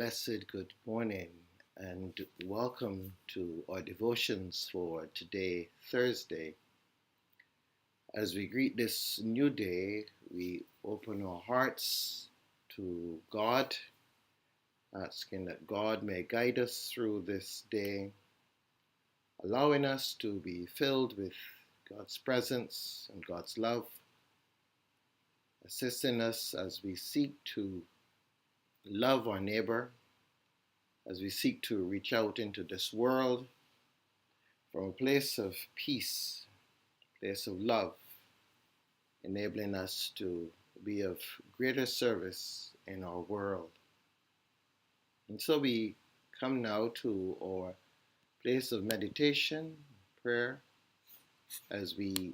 Blessed good morning and welcome to our devotions for today, Thursday. As we greet this new day, we open our hearts to God, asking that God may guide us through this day, allowing us to be filled with God's presence and God's love, assisting us as we seek to love our neighbor, as we seek to reach out into this world from a place of peace, place of love, enabling us to be of greater service in our world. And so we come now to our place of meditation, prayer, as we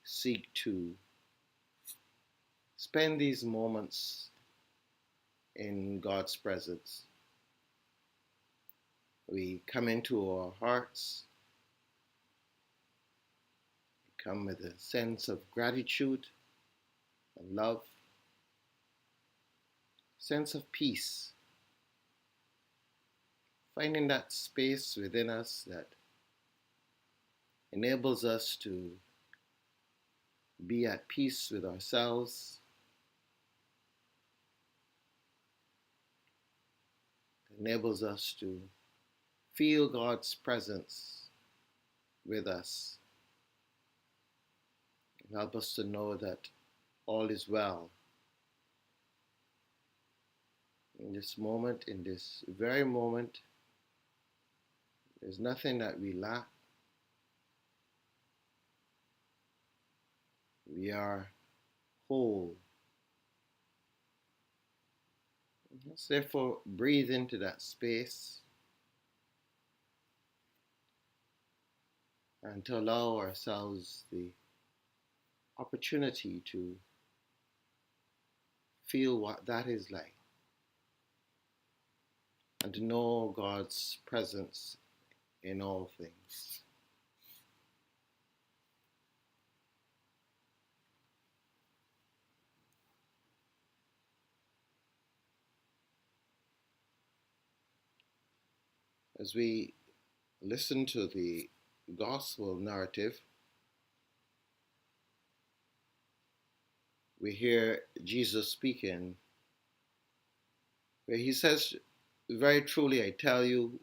seek to spend these moments in God's presence. We come into our hearts, come with a sense of gratitude and love, sense of peace, finding that space within us that enables us to be at peace with ourselves, enables us to feel God's presence with us, and help us to know that all is well. In this moment, in this very moment, there's nothing that we lack. We are whole. Let's therefore breathe into that space and to allow ourselves the opportunity to feel what that is like and to know God's presence in all things. As we listen to the gospel narrative, we hear Jesus speaking, where he says, "Very truly I tell you,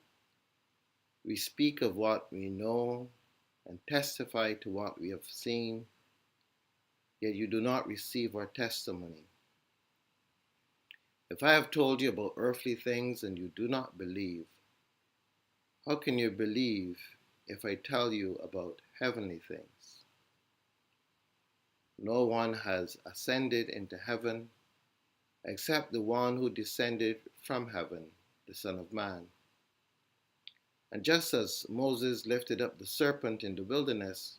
we speak of what we know and testify to what we have seen, yet you do not receive our testimony. If I have told you about earthly things and you do not believe, how can you believe if I tell you about heavenly things? No one has ascended into heaven except the one who descended from heaven, the Son of Man. And just as Moses lifted up the serpent in the wilderness,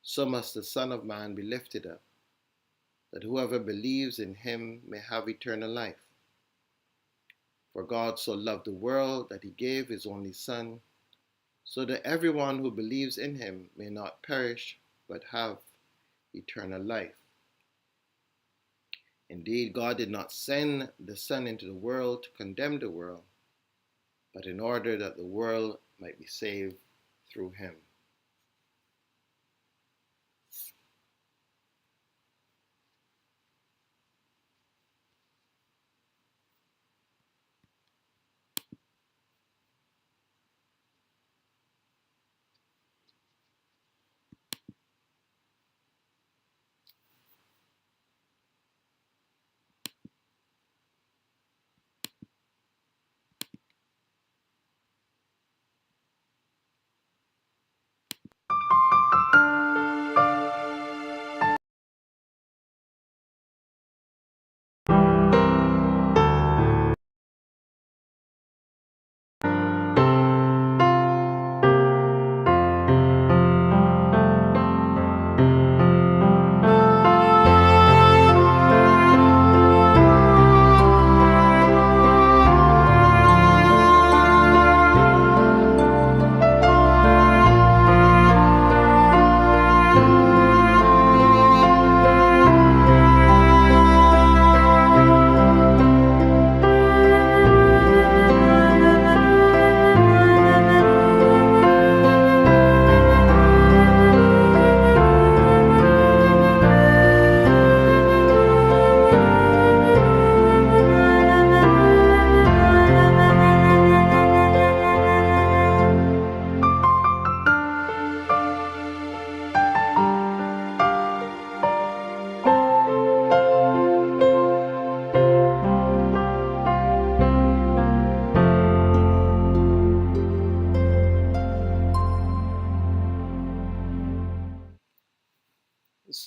so must the Son of Man be lifted up, that whoever believes in him may have eternal life. For God so loved the world that he gave his only Son, so that everyone who believes in him may not perish, but have eternal life. Indeed, God did not send the Son into the world to condemn the world, but in order that the world might be saved through him."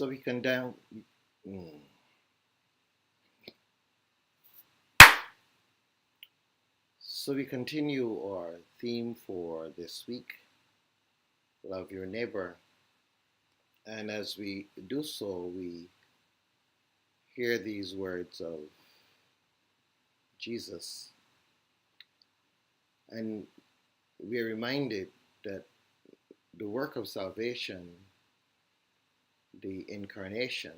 So we condemn. mm. So we continue our theme for this week, love your neighbor. And as we do so, we hear these words of Jesus, and we are reminded that the work of salvation, the incarnation,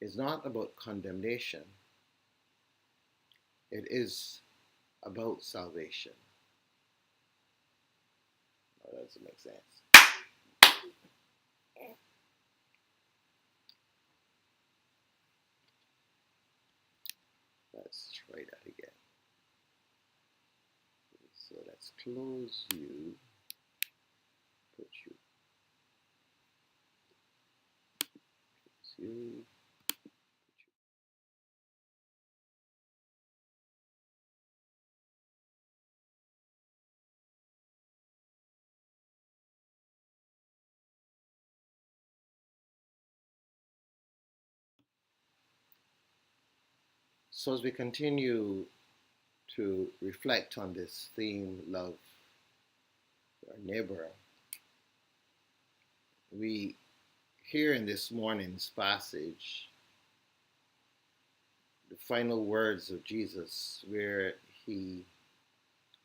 is not about condemnation, it is about salvation. Oh, that doesn't make sense. Let's try that again. So let's close you, put you, close you. So as we continue to reflect on this theme, love our neighbor, we hear in this morning's passage the final words of Jesus, where he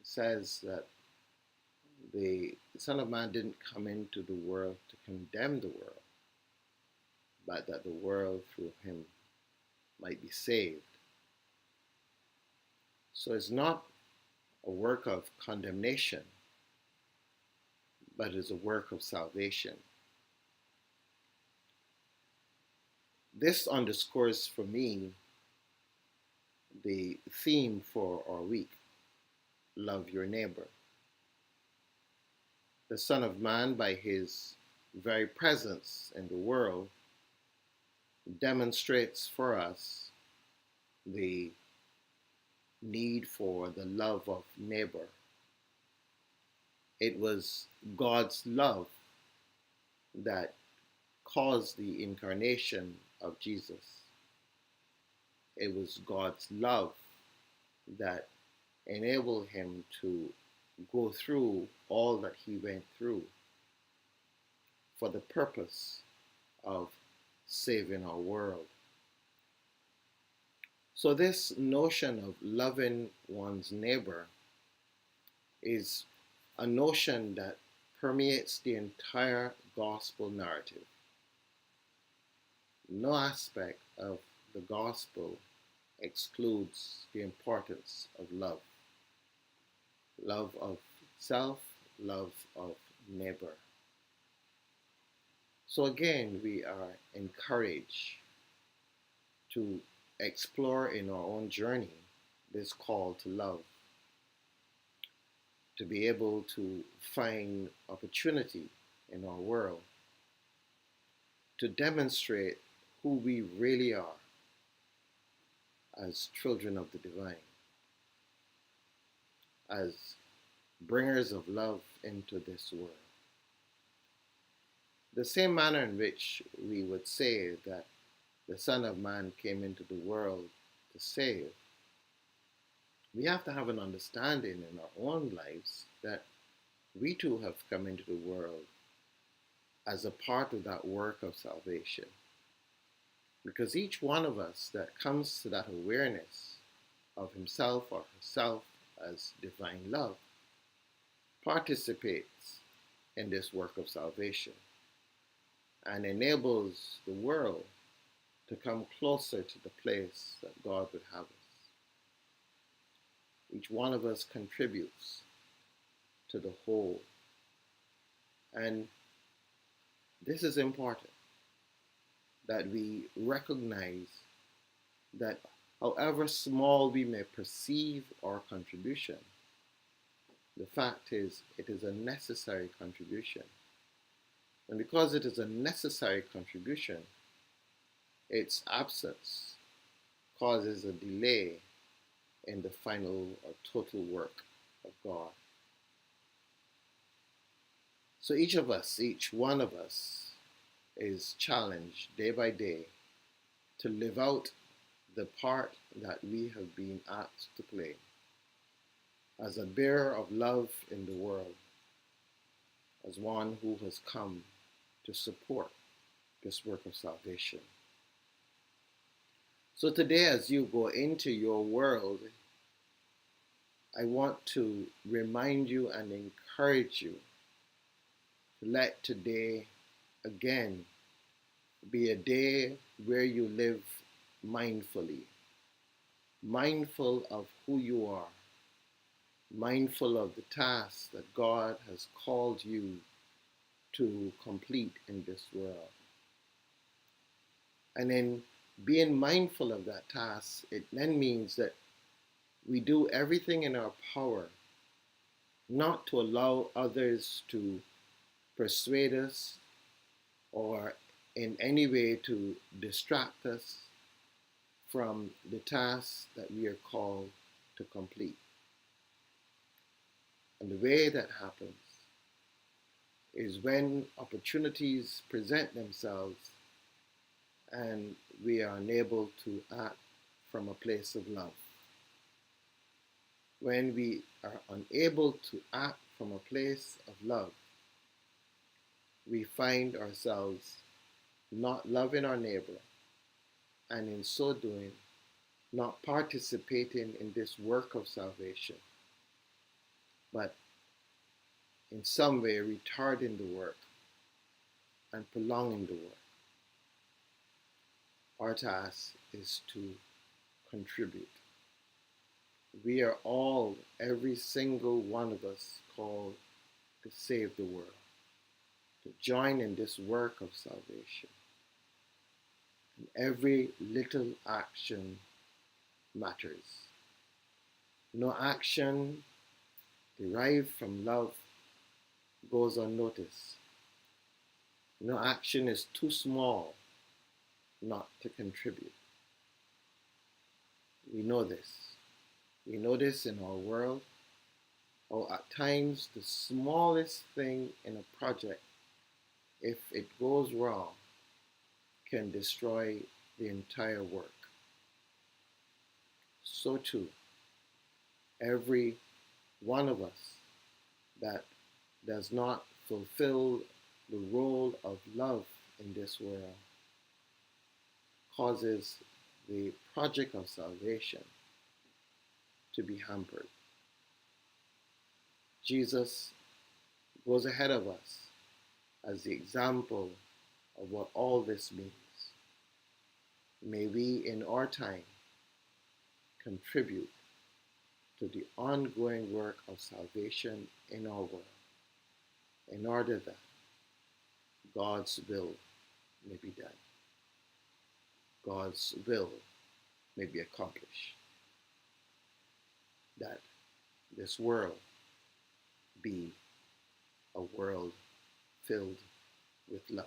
says that the Son of Man didn't come into the world to condemn the world, but that the world through him might be saved. So it's not a work of condemnation, but it's a work of salvation. This underscores for me the theme for our week, love your neighbor. The Son of Man, by his very presence in the world, demonstrates for us the need for the love of neighbor. It was God's love that caused the incarnation of Jesus. It was God's love that enabled him to go through all that he went through for the purpose of saving our world. So this notion of loving one's neighbor is a notion that permeates the entire gospel narrative. No aspect of the gospel excludes the importance of love. Love of self, love of neighbor. So again, we are encouraged to explore in our own journey this call to love, to be able to find opportunity in our world, to demonstrate who we really are as children of the divine, as bringers of love into this world. The same manner in which we would say that the Son of Man came into the world to save, we have to have an understanding in our own lives that we too have come into the world as a part of that work of salvation. Because each one of us that comes to that awareness of himself or herself as divine love participates in this work of salvation and enables the world to come closer to the place that God would have us. Each one of us contributes to the whole. And this is important, that we recognize that however small we may perceive our contribution, the fact is it is a necessary contribution. And because it is a necessary contribution, its absence causes a delay in the final or total work of God. So each of us, each one of us, is challenged day by day to live out the part that we have been asked to play as a bearer of love in the world, as one who has come to support this work of salvation. So today, as you go into your world, I want to remind you and encourage you to let today again be a day where you live mindfully, mindful of who you are, mindful of the tasks that God has called you to complete in this world. And in being mindful of that task, it then means that we do everything in our power not to allow others to persuade us or in any way to distract us from the tasks that we are called to complete. And the way that happens is when opportunities present themselves and we are unable to act from a place of love. When we are unable to act from a place of love, we find ourselves not loving our neighbor, and in so doing, not participating in this work of salvation, but in some way retarding the work and prolonging the work. Our task is to contribute. We are all, every single one of us, called to save the world, to join in this work of salvation. And every little action matters. No action derived from love goes unnoticed. No action is too small not to contribute. We know this. We know this in our world, or at times the smallest thing in a project, if it goes wrong, can destroy the entire work. So too, every one of us that does not fulfill the role of love in this world causes the project of salvation to be hampered. Jesus goes ahead of us as the example of what all this means. May we, in our time, contribute to the ongoing work of salvation in our world, in order that God's will may be done. God's will may be accomplished. That this world be a world filled with love.